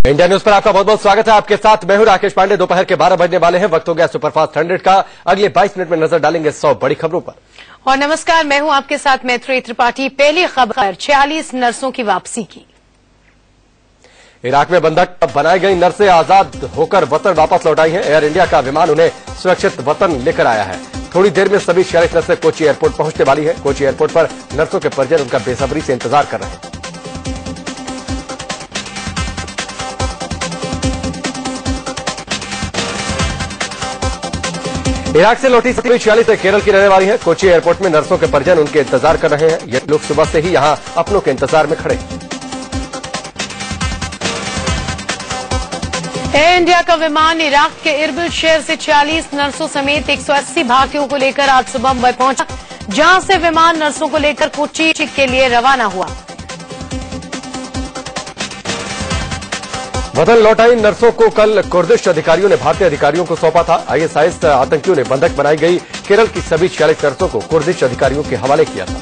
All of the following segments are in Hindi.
इंडिया न्यूज पर आपका बहुत बहुत स्वागत है। आपके साथ मैं हूं राकेश पांडे। दोपहर के 12 बजने वाले हैं। वक्त हो गया सुपरफास्ट 100 का। अगले 22 मिनट में नजर डालेंगे 100 बड़ी खबरों पर। और नमस्कार, मैं हूं आपके साथ मैत्री त्रिपाठी। पहली खबर 46 नर्सों की वापसी की। इराक में बंधक बनाई गई नर्सें आजाद होकर वतन वापस लौट आई हैं। एयर इंडिया का विमान उन्हें सुरक्षित वतन लेकर आया है। थोड़ी देर में सभी 46 नर्सें कोची एयरपोर्ट पहुंचने वाली है। कोची एयरपोर्ट पर नर्सों के परिजन उनका बेसब्री से इंतजार कर रहे हैं। इराक से लौटी सभी 46 केरल की रहने वाली है। कोची एयरपोर्ट में नर्सों के परिजन उनके इंतजार कर रहे हैं। ये लोग सुबह से ही यहां अपनों के इंतजार में खड़े। एयर इंडिया का विमान इराक के इरबिल शहर से 46 नर्सों समेत 180 भारतीयों को लेकर आज सुबह मुंबई पहुंचा, जहां से विमान नर्सों को लेकर कोची के लिए रवाना हुआ। वतन लौट आई नर्सों को कल कुर्दिश अधिकारियों ने भारतीय अधिकारियों को सौंपा था। आईएसआईएस आतंकियों ने बंधक बनाई गई केरल की सभी 46 नर्सों को कुर्दिश अधिकारियों के हवाले किया था।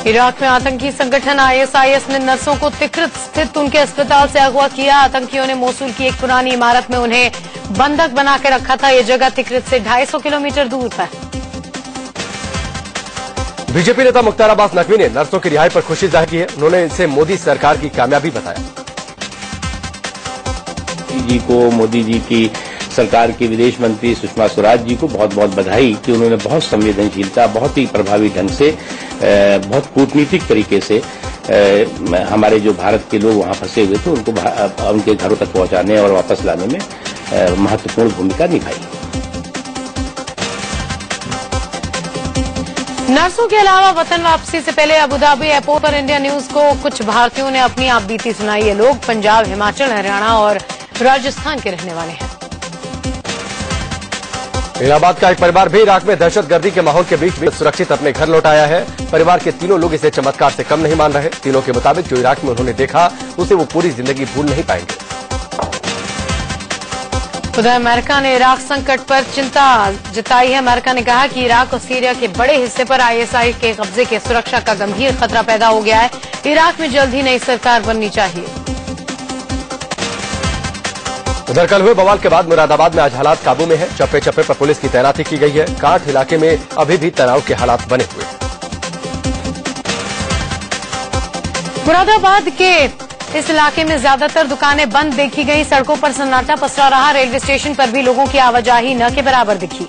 इराक में आतंकी संगठन आईएसआईएस ने नर्सों को तिक्रित स्थित उनके अस्पताल से अगवा किया। आतंकियों ने मोसुल की एक पुरानी इमारत में उन्हें बंधक बना के रखा था। ये जगह तिक्रित से 250 किलोमीटर दूर है। बीजेपी नेता मुख्तार अब्बास नकवी ने नर्सों की रिहाई पर खुशी जाहिर की है। उन्होंने इसे मोदी सरकार की कामयाबी बताया। जी को मोदी जी की सरकार के विदेश मंत्री सुषमा स्वराज जी को बहुत बहुत बधाई कि उन्होंने बहुत संवेदनशीलता, बहुत ही प्रभावी ढंग से, बहुत कूटनीतिक तरीके से हमारे जो भारत के लोग वहां फंसे हुए थे उनको उनके घरों तक पहुंचाने और वापस लाने में महत्वपूर्ण भूमिका निभाई। नर्सों के अलावा वतन वापसी से पहले अबुधाबी एयरपोर्ट पर इंडिया न्यूज को कुछ भारतीयों ने अपनी आपबीती सुनाई। ये लोग पंजाब, हिमाचल, हरियाणा और राजस्थान के रहने वाले हैं। इलाहाबाद का एक परिवार भी इराक में दहशतगर्दी के माहौल के बीच भी सुरक्षित अपने घर लौट आया है। परिवार के तीनों लोग इसे चमत्कार से कम नहीं मान रहे। तीनों के मुताबिक जो इराक में उन्होंने देखा उसे वो पूरी जिंदगी भूल नहीं पाएंगे। उधर अमेरिका ने इराक संकट पर चिंता जताई है। अमेरिका ने कहा कि इराक और सीरिया के बड़े हिस्से पर आईएसआई के कब्जे के सुरक्षा का गंभीर खतरा पैदा हो गया है। इराक में जल्द ही नई सरकार बननी चाहिए। उधर कल हुए बवाल के बाद मुरादाबाद में आज हालात काबू में है। चप्पे चप्पे पर पुलिस की तैनाती की गई है। कांठ इलाके में अभी भी तनाव के हालात बने हुए हैं। मुरादाबाद के इस इलाके में ज्यादातर दुकानें बंद देखी गई। सड़कों पर सन्नाटा पसरा रहा। रेलवे स्टेशन पर भी लोगों की आवाजाही न के बराबर दिखी।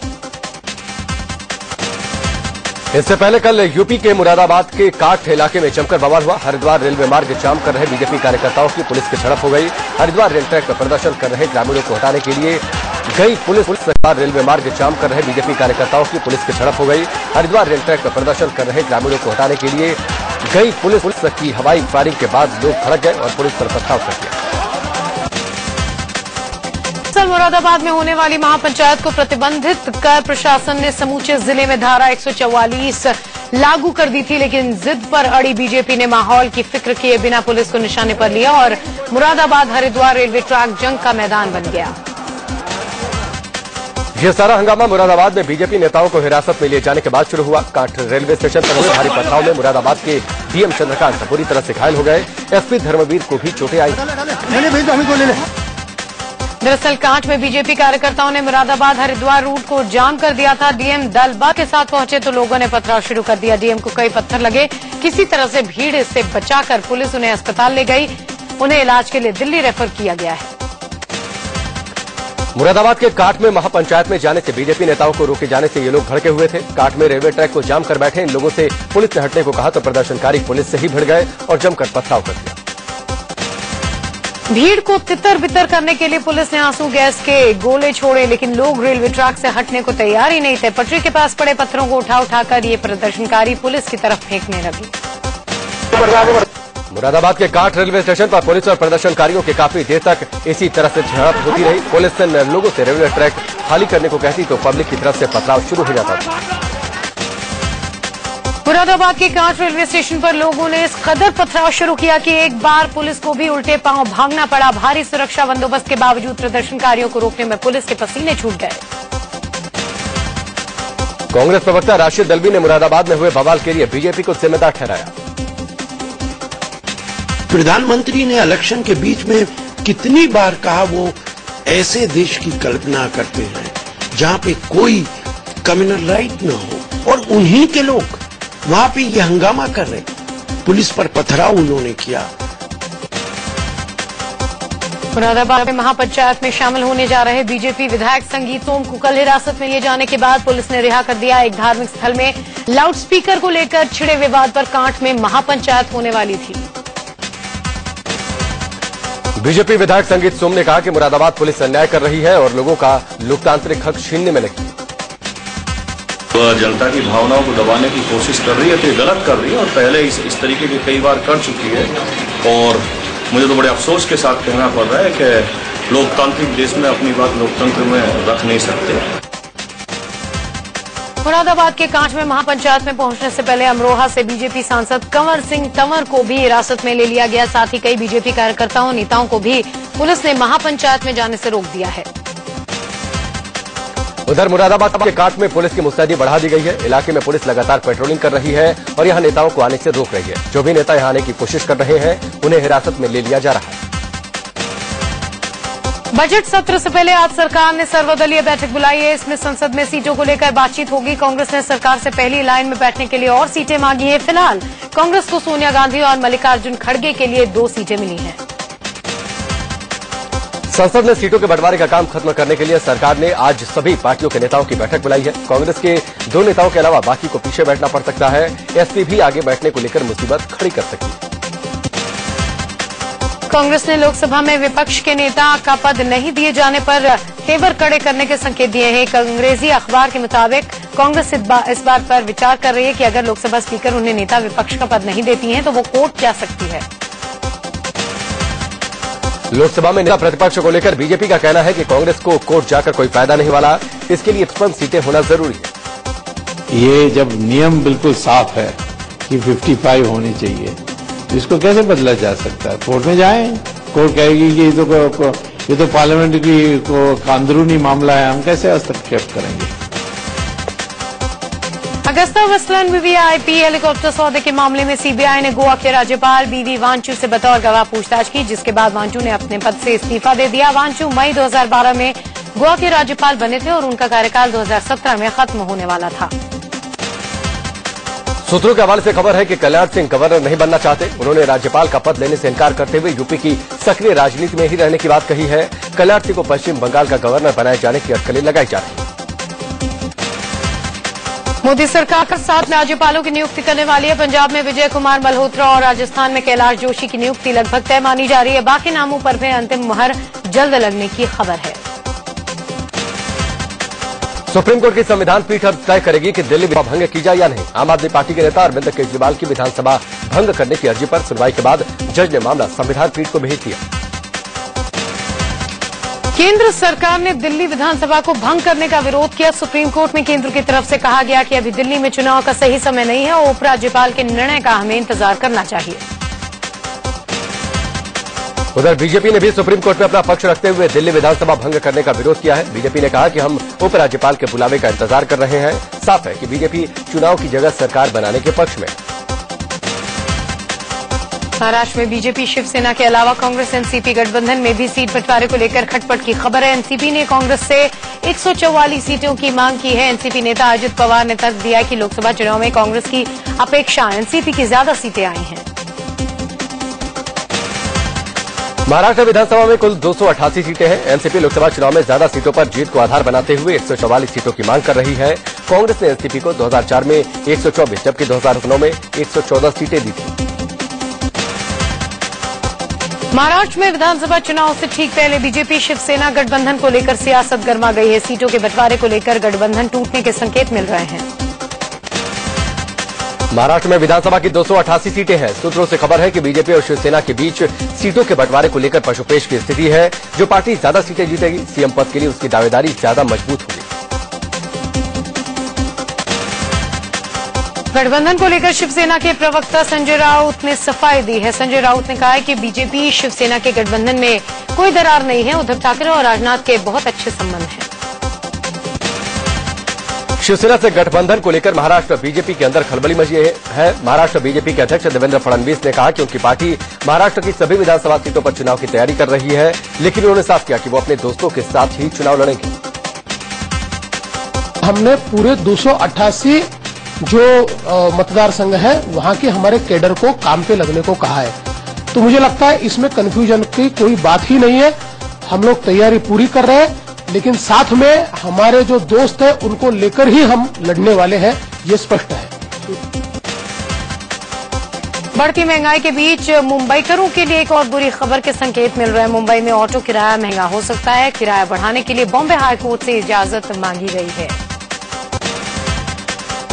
इससे पहले कल यूपी के मुरादाबाद के काठ इलाके में जमकर बवाल हुआ। हरिद्वार रेलवे मार्ग जाम कर रहे बीजेपी कार्यकर्ताओं की पुलिस की झड़प हो गई। हरिद्वार रेल ट्रैक पर प्रदर्शन कर रहे ग्रामीणों को हटाने के लिए गई पुलिस रेलवे मार्ग जाम कर रहे बीजेपी कार्यकर्ताओं की पुलिस की झड़प हो गई। हरिद्वार रेल ट्रैक पर प्रदर्शन कर रहे ग्रामीणों को हटाने के लिए गई पुलिस की हवाई फायरिंग के बाद लोग भड़क गए और पुलिस पर पथराव कर दिया। मुरादाबाद में होने वाली महापंचायत को प्रतिबंधित कर प्रशासन ने समूचे जिले में धारा 144 लागू कर दी थी, लेकिन जिद पर अड़ी बीजेपी ने माहौल की फिक्र किए बिना पुलिस को निशाने पर लिया और मुरादाबाद हरिद्वार रेलवे ट्रैक जंग का मैदान बन गया। यह सारा हंगामा मुरादाबाद में बीजेपी नेताओं को हिरासत में लिए जाने के बाद शुरू हुआ। काठ रेलवे स्टेशन पर हुए भारी पथराव में मुरादाबाद के डीएम चंद्रकांत बुरी तरह से घायल हो गए। एसपी धर्मवीर को भी चोटें आई। दरअसल कांठ में बीजेपी कार्यकर्ताओं ने मुरादाबाद हरिद्वार रूट को जाम कर दिया था। डीएम दलबा के साथ पहुंचे तो लोगों ने पथराव शुरू कर दिया। डीएम को कई पत्थर लगे। किसी तरह से भीड़ से बचाकर पुलिस उन्हें अस्पताल ले गई। उन्हें इलाज के लिए दिल्ली रेफर किया गया है। मुरादाबाद के काठ में महापंचायत में जाने से बीजेपी नेताओं को रोके जाने से ये लोग भड़के हुए थे। काठ में रेलवे ट्रैक को जाम कर बैठे इन लोगों से पुलिस ने हटने को कहा तो प्रदर्शनकारी पुलिस से ही भिड़ गए और जमकर पथराव कर दिया। भीड़ को तितर बितर करने के लिए पुलिस ने आंसू गैस के गोले छोड़े, लेकिन लोग रेलवे ट्रैक से हटने को तैयार ही नहीं थे। पटरी के पास पड़े पत्थरों को उठा उठाकर ये प्रदर्शनकारी पुलिस की तरफ फेंकने लगे। मुरादाबाद के काठ रेलवे स्टेशन पर पुलिस और प्रदर्शनकारियों के काफी देर तक इसी तरह से झड़प होती रही। पुलिस ने लोगों से रेलवे ट्रैक खाली करने को कहती तो पब्लिक की तरफ से पथराव शुरू हो जाता था। मुरादाबाद के कांठ रेलवे स्टेशन पर लोगों ने इस कदर पथराव शुरू किया कि एक बार पुलिस को भी उल्टे पांव भागना पड़ा। भारी सुरक्षा बंदोबस्त के बावजूद प्रदर्शनकारियों को रोकने में पुलिस के पसीने छूट गए। कांग्रेस प्रवक्ता राशिद दलवी ने मुरादाबाद में हुए बवाल के लिए बीजेपी को जिम्मेदार ठहराया। प्रधानमंत्री ने इलेक्शन के बीच में कितनी बार कहा वो ऐसे देश की कल्पना करते हैं जहां पे कोई कम्युनल राइट न हो, और उन्हीं के लोग वहां पे ये हंगामा कर रहे, पुलिस पर पथराव उन्होंने किया। मुरादाबाद में महापंचायत में शामिल होने जा रहे बीजेपी विधायक संगीत सोम को कल हिरासत में लिए जाने के बाद पुलिस ने रिहा कर दिया। एक धार्मिक स्थल में लाउडस्पीकर को लेकर छिड़े विवाद पर कांठ में महापंचायत होने वाली थी। बीजेपी विधायक संगीत सोम ने कहा कि मुरादाबाद पुलिस अन्याय कर रही है और लोगों का लोकतांत्रिक हक छीनने में लगी। जनता की भावनाओं को दबाने की कोशिश कर रही है, तो ये गलत कर रही है और पहले इस तरीके के कई बार कर चुकी है। और मुझे तो बड़े अफसोस के साथ कहना पड़ रहा है कि लोकतांत्रिक देश में अपनी बात लोकतंत्र में रख नहीं सकते। मुरादाबाद के कांठ में महापंचायत में पहुंचने से पहले अमरोहा से बीजेपी सांसद कंवर सिंह तंवर को भी हिरासत में ले लिया गया। साथ ही कई बीजेपी कार्यकर्ताओं नेताओं को भी पुलिस ने महापंचायत में जाने से रोक दिया है। उधर मुरादाबाद के कांठ में पुलिस की मुस्तैदी बढ़ा दी गई है। इलाके में पुलिस लगातार पेट्रोलिंग कर रही है और यहां नेताओं को आने से रोक रही है। जो भी नेता यहां आने की कोशिश कर रहे हैं उन्हें हिरासत में ले लिया जा रहा है। बजट सत्र से पहले आज सरकार ने सर्वदलीय बैठक बुलाई है। इसमें संसद में सीटों को लेकर बातचीत होगी। कांग्रेस ने सरकार से पहली लाइन में बैठने के लिए और सीटें मांगी हैं। फिलहाल कांग्रेस को सोनिया गांधी और मल्लिकार्जुन खड़गे के लिए 2 सीटें मिली हैं। संसद में सीटों के बंटवारे का काम खत्म करने के लिए सरकार ने आज सभी पार्टियों के नेताओं की बैठक बुलाई है। कांग्रेस के 2 नेताओं के अलावा बाकी को पीछे बैठना पड़ सकता है। एसपी भी आगे बैठने को लेकर मुसीबत खड़ी कर सकी। कांग्रेस ने लोकसभा में विपक्ष के नेता का पद नहीं दिए जाने पर तेवर कड़े करने के संकेत दिए हैं। एक अंग्रेजी अखबार के मुताबिक कांग्रेस इस बात पर विचार कर रही है कि अगर लोकसभा स्पीकर उन्हें नेता विपक्ष का पद नहीं देती हैं तो वो कोर्ट जा सकती है। लोकसभा में नेता प्रतिपक्ष को लेकर बीजेपी का कहना है कि कांग्रेस को कोर्ट जाकर कोई फायदा नहीं वाला, इसके लिए 55 सीटें होना जरूरी है। ये जब नियम बिल्कुल साफ है कि 55 होनी चाहिए, इसको कैसे बदला जा सकता है? कोर्ट में जाएं, कोर्ट कहेगी कि ये तो पार्लियामेंट की अंदरूनी मामला है, हम कैसे हस्तक्षेप करेंगे? अगस्ता वेस्टलैंड वीवीआईपी हेलीकॉप्टर सौदे के मामले में सीबीआई ने गोवा के राज्यपाल बीवी वांचू से बतौर गवाह पूछताछ की, जिसके बाद वांचू ने अपने पद से इस्तीफा दे दिया। वांचू मई 2012 में गोवा के राज्यपाल बने थे और उनका कार्यकाल 2017 में खत्म होने वाला था। सूत्रों के हवाले से खबर है कि कल्याण सिंह गवर्नर नहीं बनना चाहते। उन्होंने राज्यपाल का पद लेने से इनकार करते हुए यूपी की सक्रिय राजनीति में ही रहने की बात कही है। कल्याण सिंह को पश्चिम बंगाल का गवर्नर बनाए जाने की अटकलें लगाई जा रही हैं। मोदी सरकार का 7 राज्यपालों की नियुक्ति करने वाली है। पंजाब में विजय कुमार मल्होत्रा और राजस्थान में कैलाश जोशी की नियुक्ति लगभग तय मानी जा रही है। बाकी नामों पर भी अंतिम मुहर जल्द लगने की खबर है। सुप्रीम कोर्ट की संविधान पीठ अब तय करेगी कि दिल्ली विधानसभा भंग की जाए या नहीं। आम आदमी पार्टी के नेता अरविंद केजरीवाल की विधानसभा भंग करने की अर्जी पर सुनवाई के बाद जज ने मामला संविधान पीठ को भेज दिया। केंद्र सरकार ने दिल्ली विधानसभा को भंग करने का विरोध किया। सुप्रीम कोर्ट में केंद्र की तरफ से कहा गया कि अभी दिल्ली में चुनाव का सही समय नहीं है और उपराज्यपाल के निर्णय का हमें इंतजार करना चाहिए। उधर बीजेपी ने भी सुप्रीम कोर्ट में अपना पक्ष रखते हुए दिल्ली विधानसभा भंग करने का विरोध किया है। बीजेपी ने कहा कि हम उपराज्यपाल के बुलावे का इंतजार कर रहे हैं। साफ है कि बीजेपी चुनाव की जगह सरकार बनाने के पक्ष में। महाराष्ट्र में बीजेपी शिवसेना के अलावा कांग्रेस एनसीपी गठबंधन में भी सीट बंटवारे को लेकर खटपट की खबर है। एनसीपी ने कांग्रेस से 144 सीटों की मांग की है। एनसीपी नेता अजित पवार ने तर्क दिया कि लोकसभा चुनाव में कांग्रेस की अपेक्षा एनसीपी की ज्यादा सीटें आई हैं। महाराष्ट्र विधानसभा में कुल 288 सीटें हैं। एनसीपी लोकसभा चुनाव में ज्यादा सीटों पर जीत को आधार बनाते हुए 144 सीटों की मांग कर रही है। कांग्रेस ने एनसीपी को 2004 में 124 जबकि 2009 में 114 सीटें दी थी। महाराष्ट्र में विधानसभा चुनाव से ठीक पहले बीजेपी शिवसेना गठबंधन को लेकर सियासत गर्मा गई है। सीटों के बंटवारे को लेकर गठबंधन टूटने के संकेत मिल रहे हैं। महाराष्ट्र में विधानसभा की 288 सीटें हैं। सूत्रों से खबर है कि बीजेपी और शिवसेना के बीच सीटों के बंटवारे को लेकर पशुपेश की स्थिति है। जो पार्टी ज्यादा सीटें जीतेगी, सीएम पद के लिए उसकी दावेदारी ज्यादा मजबूत होगी। गठबंधन को लेकर शिवसेना के प्रवक्ता संजय राउत ने सफाई दी है। संजय राउत ने कहा है कि बीजेपी शिवसेना के गठबंधन में कोई दरार नहीं है। उद्धव ठाकरे और राजनाथ के बहुत अच्छे संबंध हैं। शिवसेना से गठबंधन को लेकर महाराष्ट्र बीजेपी के अंदर खलबली मची है। महाराष्ट्र बीजेपी के अध्यक्ष देवेंद्र फडणवीस ने कहा कि उनकी पार्टी महाराष्ट्र की सभी विधानसभा सीटों पर चुनाव की तैयारी कर रही है, लेकिन उन्होंने साफ किया कि वो अपने दोस्तों के साथ ही चुनाव लड़ेंगे। हमने पूरे 288 जो मतदार संघ है वहां के हमारे कैडर को काम पे लगने को कहा है, तो मुझे लगता है इसमें कंफ्यूजन की कोई बात ही नहीं है। हम लोग तैयारी पूरी कर रहे हैं, लेकिन साथ में हमारे जो दोस्त हैं उनको लेकर ही हम लड़ने वाले हैं, ये स्पष्ट है। बढ़ती महंगाई के बीच मुंबईकरों के लिए एक और बुरी खबर के संकेत मिल रहे हैं। मुंबई में ऑटो किराया महंगा हो सकता है। किराया बढ़ाने के लिए बॉम्बे हाईकोर्ट से इजाजत मांगी गई है।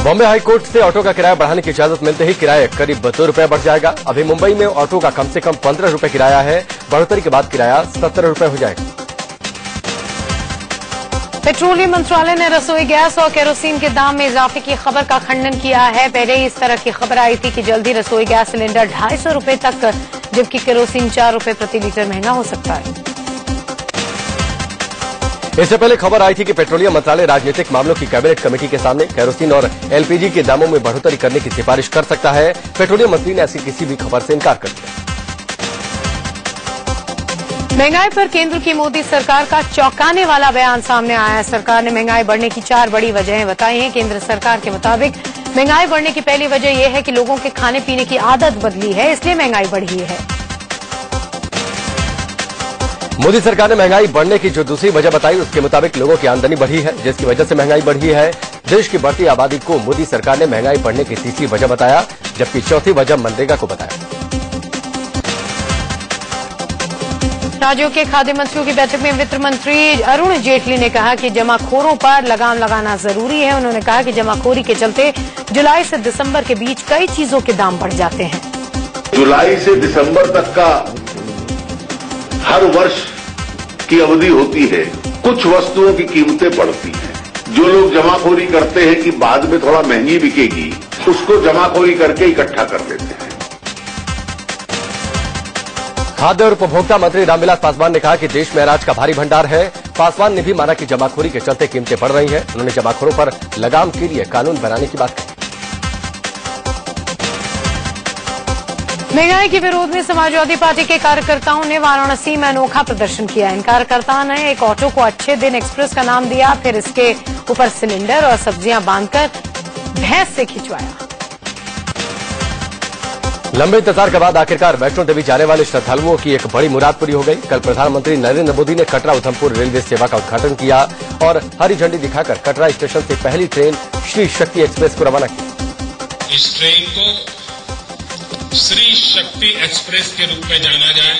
बॉम्बे हाईकोर्ट से ऑटो का किराया बढ़ाने की इजाजत मिलते ही किराया करीब 2 रुपए बढ़ जाएगा। अभी मुंबई में ऑटो का कम से कम 15 रुपए किराया है। बढ़ोतरी के बाद किराया 70 रुपए हो जाएगा। पेट्रोलियम मंत्रालय ने रसोई गैस और केरोसिन के दाम में इजाफे की खबर का खंडन किया है। पहले ही इस तरह की खबर आई थी कि जल्द ही रसोई गैस सिलेंडर 250 रुपए तक, जबकि केरोसिन 4 रुपए प्रति लीटर महंगा हो सकता है। इससे पहले खबर आई थी कि पेट्रोलियम मंत्रालय राजनीतिक मामलों की कैबिनेट कमेटी के सामने केरोसिन और एलपीजी के दामों में बढ़ोतरी करने की सिफारिश कर सकता है। पेट्रोलियम मंत्री ने ऐसी किसी भी खबर से इनकार कर दिया। महंगाई पर केंद्र की मोदी सरकार का चौंकाने वाला बयान सामने आया है। सरकार ने महंगाई बढ़ने की 4 बड़ी वजहें बताई हैं। केंद्र सरकार के मुताबिक महंगाई बढ़ने की पहली वजह यह है कि लोगों के खाने पीने की आदत बदली है, इसलिए महंगाई बढ़ी है। मोदी सरकार ने महंगाई बढ़ने की जो दूसरी वजह बताई, उसके मुताबिक लोगों की आमदनी बढ़ी है, जिसकी वजह से महंगाई बढ़ी है। देश की बढ़ती आबादी को मोदी सरकार ने महंगाई बढ़ने की तीसरी वजह बताया, जबकि चौथी वजह मनरेगा को बताया। राज्यों के खाद्य मंत्रियों की बैठक में वित्त मंत्री अरुण जेटली ने कहा कि जमाखोरों पर लगाम लगाना जरूरी है। उन्होंने कहा कि जमाखोरी के चलते जुलाई से दिसंबर के बीच कई चीजों के दाम बढ़ जाते हैं। जुलाई से दिसंबर तक का हर वर्ष की अवधि होती है, कुछ वस्तुओं की कीमतें बढ़ती हैं। जो लोग जमाखोरी करते हैं कि बाद में थोड़ा महंगी बिकेगी, उसको जमाखोरी करके इकट्ठा कर लेते हैं। खाद्य और उपभोक्ता मंत्री रामविलास पासवान ने कहा कि देश में अनाज का भारी भंडार है। पासवान ने भी माना कि जमाखोरी के चलते कीमतें बढ़ रही हैं। उन्होंने जमाखोरों पर लगाम के लिए कानून बनाने की बात कही। महंगाई के विरोध में समाजवादी पार्टी के कार्यकर्ताओं ने वाराणसी में अनोखा प्रदर्शन किया। इन कार्यकर्ताओं ने एक ऑटो को अच्छे दिन एक्सप्रेस का नाम दिया, फिर इसके ऊपर सिलेंडर और सब्जियां बांधकर भैंस से खिंचवाया। लंबे इंतजार के बाद आखिरकार वैष्णो देवी जाने वाले श्रद्धालुओं की एक बड़ी मुराद पूरी हो गई। कल प्रधानमंत्री नरेंद्र मोदी ने कटरा उधमपुर रेलवे सेवा का उद्घाटन किया और हरी झंडी दिखाकर कटरा स्टेशन से पहली ट्रेन श्री शक्ति एक्सप्रेस को रवाना किया। इस ट्रेन को श्री शक्ति एक्सप्रेस के रूप में जाना जाए,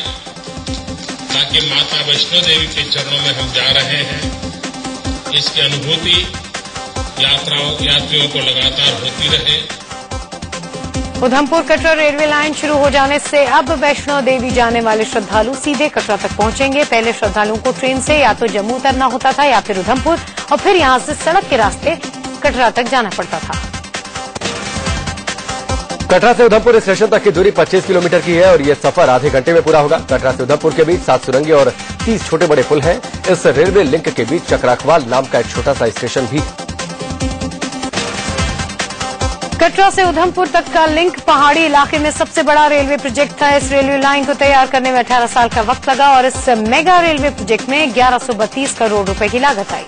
ताकि माता वैष्णो देवी के चरणों में हम जा रहे हैं, इसकी अनुभूति यात्रियों को लगातार होती रहे। उधमपुर कटरा रेलवे लाइन शुरू हो जाने से अब वैष्णो देवी जाने वाले श्रद्धालु सीधे कटरा तक पहुंचेंगे। पहले श्रद्धालुओं को ट्रेन से या तो जम्मू उतरना होता था या फिर उधमपुर, और फिर यहां से सड़क के रास्ते कटरा तक जाना पड़ता था। कटरा से उधमपुर स्टेशन तक की दूरी 25 किलोमीटर की है और ये सफर आधे घंटे में पूरा होगा। कटरा से उधमपुर के बीच 7 सुरंगें और 30 छोटे बड़े पुल हैं। इस रेलवे लिंक के बीच चक्राखवाल नाम का एक छोटा सा स्टेशन भी है। कटरा से उधमपुर तक का लिंक पहाड़ी इलाके में सबसे बड़ा रेलवे प्रोजेक्ट था। इस रेलवे लाइन को तैयार करने में 18 साल का वक्त लगा और इस मेगा रेलवे प्रोजेक्ट में 1132 करोड़ रुपए की लागत आई।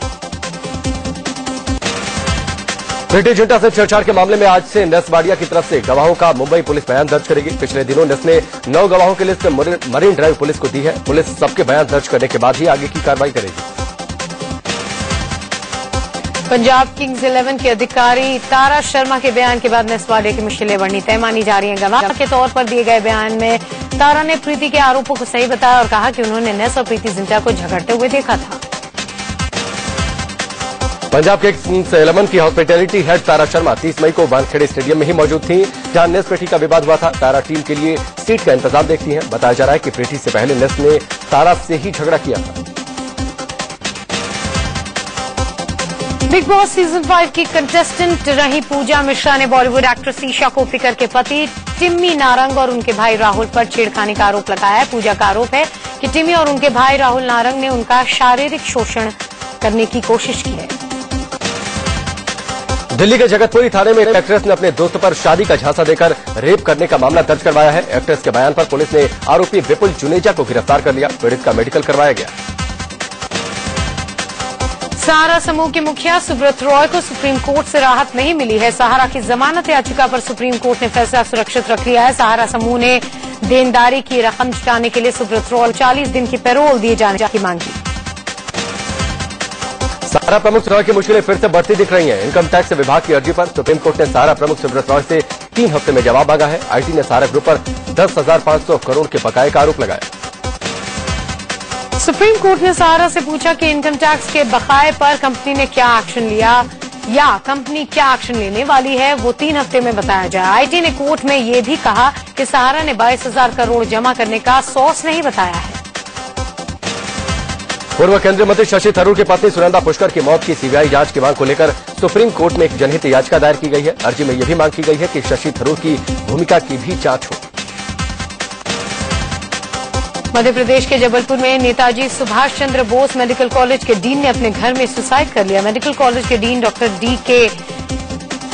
ब्रिटिश जनता से छेड़छाड़ के मामले में आज से नेस वाडिया की तरफ से गवाहों का मुंबई पुलिस बयान दर्ज करेगी। पिछले दिनों नेस ने 9 गवाहों की लिस्ट मरीन ड्राइव पुलिस को दी है। पुलिस सबके बयान दर्ज करने के बाद ही आगे की कार्रवाई करेगी। पंजाब किंग्स 11 के अधिकारी तारा शर्मा के बयान के बाद नेस वाडिया की मुश्किलें बढ़नी तय मानी जा रही हैं। गवाह के तौर पर दिए गए बयान में तारा ने प्रीति के आरोपों को सही बताया और कहा कि उन्होंने नेस और प्रीति जिंटा को झगड़ते हुए देखा था। पंजाब किंग्स 11 की हॉस्पिटैलिटी हेड तारा शर्मा 30 मई को वानखेड़े स्टेडियम में ही मौजूद थी, जहां नेस प्रीति का विवाद हुआ था। तारा टीम के लिए सीट का इंतजाम देखती हैं। बताया जा रहा है कि प्रीति से पहले नेस ने तारा से ही झगड़ा किया था। बिग बॉस सीजन 5 की कंटेस्टेंट रही पूजा मिश्रा ने बॉलीवुड एक्ट्रेस ईशा कोप्पिकर के पति टिम्मी नारंग और उनके भाई राहुल पर छेड़खानी का आरोप लगाया है। पूजा का आरोप है कि टिम्मी और उनके भाई राहुल नारंग ने उनका शारीरिक शोषण करने की कोशिश की है। दिल्ली के जगतपुरी थाने में एक एक्ट्रेस ने अपने दोस्त पर शादी का झांसा देकर रेप करने का मामला दर्ज करवाया है। एक्ट्रेस के बयान पर पुलिस ने आरोपी विपुल जुनेजा को गिरफ्तार कर लिया। पीड़ित का मेडिकल करवाया गया। सहारा समूह के मुखिया सुब्रत रॉय को सुप्रीम कोर्ट से राहत नहीं मिली है। सहारा की जमानत याचिका पर सुप्रीम कोर्ट ने फैसला सुरक्षित रख लिया है। सहारा समूह ने देनदारी की रकम जुटाने के लिए सुब्रत रॉय 40 दिन की पैरोल दिए जाने की मांग की। सहारा प्रमुख रॉय की मुश्किलें फिर से बढ़ती दिख रही हैं। इनकम टैक्स विभाग की अर्जी पर सुप्रीम कोर्ट ने सहारा प्रमुख सुब्रत रॉय से 3 हफ्ते में जवाब मांगा है। आईटी ने सहारा ग्रुप पर 10,500 करोड़ के बकाये का आरोप लगाया। सुप्रीम कोर्ट ने सहारा से पूछा कि इनकम टैक्स के बकाये पर कंपनी ने क्या एक्शन लिया या कंपनी क्या एक्शन लेने वाली है, वो 3 हफ्ते में बताया जाए। आईटी ने कोर्ट में ये भी कहा कि सहारा ने 22,000 करोड़ जमा करने का सोर्स नहीं बताया है। पूर्व केंद्रीय मंत्री शशि थरूर की पत्नी सुनंदा पुष्कर की मौत की सीबीआई जांच की मांग को लेकर सुप्रीम कोर्ट में एक जनहित याचिका दायर की गई है। अर्जी में यह भी मांग की गई है कि शशि थरूर की भूमिका की भी जांच हो। मध्य प्रदेश के जबलपुर में नेताजी सुभाष चंद्र बोस मेडिकल कॉलेज के डीन ने अपने घर में सुसाइड कर लिया। मेडिकल कॉलेज के डीन डॉक्टर डी.के.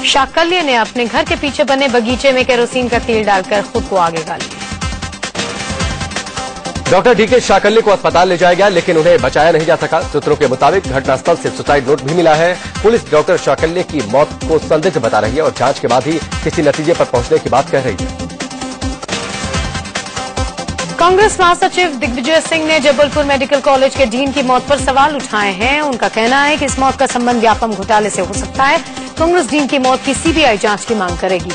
शाकल्य ने अपने घर के पीछे बने बगीचे में केरोसिन का तेल डालकर खुद को आग लगा लिया। Doctor DK. शाकल्य को अस्पताल ले जाया गया, लेकिन उन्हें बचाया नहीं जा सका। सूत्रों के मुताबिक घटनास्थल से सुसाइड नोट भी मिला है। पुलिस डॉक्टर शाकल्य की मौत को संदिग्ध बता रही है और जांच के बाद ही किसी नतीजे पर पहुंचने की बात कह रही है। कांग्रेस महासचिव दिग्विजय सिंह ने जबलपुर मेडिकल कॉलेज के डीन की मौत पर सवाल उठाए हैं। उनका कहना है कि इस मौत का संबंध व्यापम घोटाले से हो सकता है। कांग्रेस डीन की मौत की सीबीआई जांच की मांग करेगी।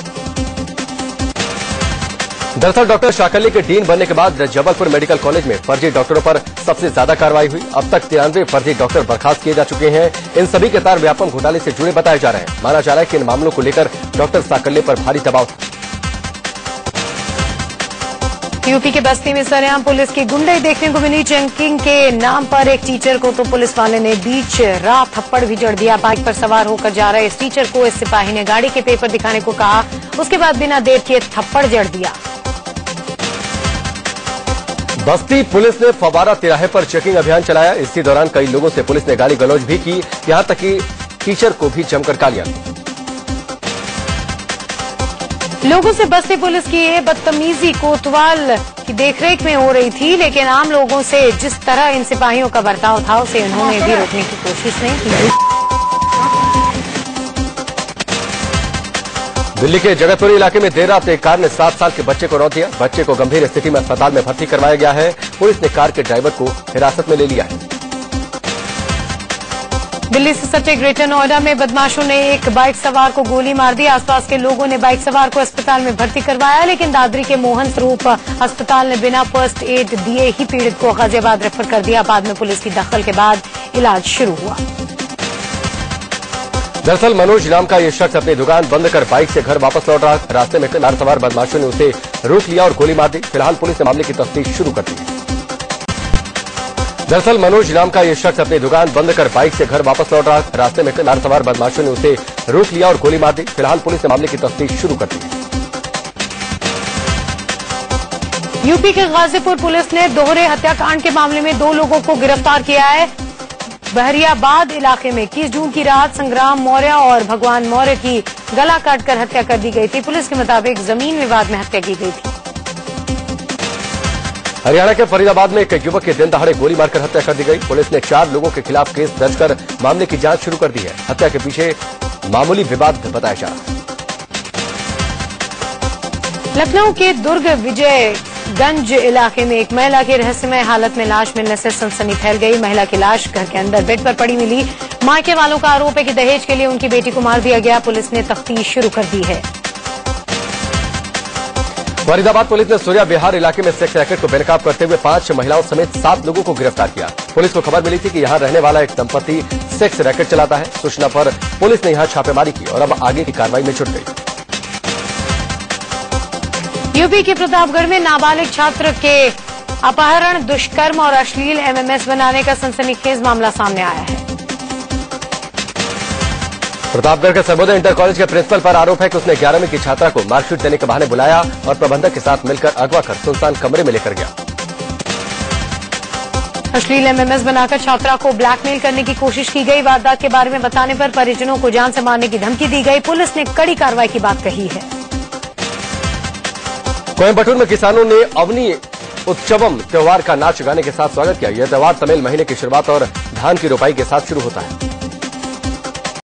दरअसल डॉक्टर शाकल्य के डीन बनने के बाद जबलपुर मेडिकल कॉलेज में फर्जी डॉक्टरों पर सबसे ज्यादा कार्रवाई हुई। अब तक 93 फर्जी डॉक्टर बर्खास्त किए जा चुके हैं। इन सभी के तार व्यापम घोटाले से जुड़े बताए जा रहे हैं। माना जा रहा है कि इन मामलों को लेकर डॉक्टर शाकल्य पर भारी दबाव था। यूपी के बस्ती में सरेआम पुलिस की गुंडई देखने को मिली। चेकिंग के नाम पर एक टीचर को तो पुलिस वाले ने बीच राह थप्पड़ भी जड़ दिया। बाइक पर सवार होकर जा रहे इस टीचर को इस सिपाही ने गाड़ी के पेपर दिखाने को कहा। उसके बाद बिना देर किए थप्पड़ जड़ दिया। बस्ती पुलिस ने फवारा तिराहे पर चेकिंग अभियान चलाया। इसी दौरान कई लोगों से पुलिस ने गाली गलौज भी की, यहां तक कि टीचर को भी जमकर गालियां दी। लोगों से बस्ती पुलिस की ये बदतमीजी कोतवाल की देखरेख में हो रही थी, लेकिन आम लोगों से जिस तरह इन सिपाहियों का बर्ताव था उसे उन्होंने भी रोकने की कोशिश नहीं की। दिल्ली के जगतपुरी इलाके में देर रात एक कार ने 7 साल के बच्चे को रौंद दिया। बच्चे को गंभीर स्थिति में अस्पताल में भर्ती करवाया गया है। पुलिस ने कार के ड्राइवर को हिरासत में ले लिया है। दिल्ली से सटे ग्रेटर नोएडा में बदमाशों ने एक बाइक सवार को गोली मार दी। आसपास के लोगों ने बाइक सवार को अस्पताल में भर्ती करवाया, लेकिन दादरी के मोहन स्वरूप अस्पताल ने बिना फर्स्ट एड दिए ही पीड़ित को गाजियाबाद रेफर कर दिया। बाद में पुलिस की दखल के बाद इलाज शुरू हुआ। दरअसल मनोज नाम का ये शख्स अपनी दुकान बंद कर बाइक से घर वापस लौट रहा। रास्ते में कार सवार बदमाशों ने उसे रोक लिया और गोली मार दी। फिलहाल पुलिस ने मामले की तफ्तीश शुरू कर दी है। दरअसल मनोज नाम का ये शख्स अपनी दुकान बंद कर बाइक से घर वापस लौट रहा। रास्ते में कार सवार बदमाशों ने उसे रोक लिया और गोली मार दी। फिलहाल पुलिस ने मामले की तफ्तीश शुरू कर दी है। यूपी के गाजीपुर पुलिस ने दोहरे हत्याकांड के मामले में 2 लोगों को गिरफ्तार किया है। बहरियाबाद इलाके में 21 जून की रात संग्राम मौर्य और भगवान मौर्य की गला काटकर हत्या कर दी गई थी। पुलिस के मुताबिक जमीन विवाद में हत्या की गई थी। हरियाणा के फरीदाबाद में एक युवक की दिन दहाड़े गोली मारकर हत्या कर दी गई। पुलिस ने 4 लोगों के खिलाफ केस दर्ज कर मामले की जांच शुरू कर दी है। हत्या के पीछे मामूली विवाद बताया जा रहा है। लखनऊ के दुर्ग विजयगंज इलाके में एक महिला की रहस्यमय हालत में लाश मिलने से सनसनी फैल गई। महिला की लाश घर के अंदर बेड पर पड़ी मिली। मायके वालों का आरोप है कि दहेज के लिए उनकी बेटी को मार दिया गया। पुलिस ने तफ्तीश शुरू कर दी है। फरीदाबाद पुलिस ने सूर्या विहार इलाके में सेक्स रैकेट को बेनकाब करते हुए 5 महिलाओं समेत 7 लोगों को गिरफ्तार किया। पुलिस को खबर मिली थी कि यहां रहने वाला एक दंपति सेक्स रैकेट चलाता है। सूचना पर पुलिस ने यहां छापेमारी की और अब आगे की कार्रवाई में जुट गई। यूपी के प्रतापगढ़ में नाबालिग छात्र के अपहरण, दुष्कर्म और अश्लील एमएमएस बनाने का सनसनीखेज मामला सामने आया है। प्रतापगढ़ के सर्वोदय इंटर कॉलेज के प्रिंसिपल पर आरोप है कि उसने 11वीं की छात्रा को मार्कशीट देने के बहाने बुलाया और प्रबंधक के साथ मिलकर अगवा कर सुनसान कमरे में लेकर गया। अश्लील एमएमएस बनाकर छात्रा को ब्लैकमेल करने की कोशिश की गई। वारदात के बारे में बताने पर परिजनों को जान से मारने की धमकी दी गई। पुलिस ने कड़ी कार्रवाई की बात कही है। कोयम्बटूर में किसानों ने अवनी उत्सवम त्योहार का नाच गाने के साथ स्वागत किया। यह त्योहार तमिल महीने की शुरुआत और धान की रोपाई के साथ शुरू होता है।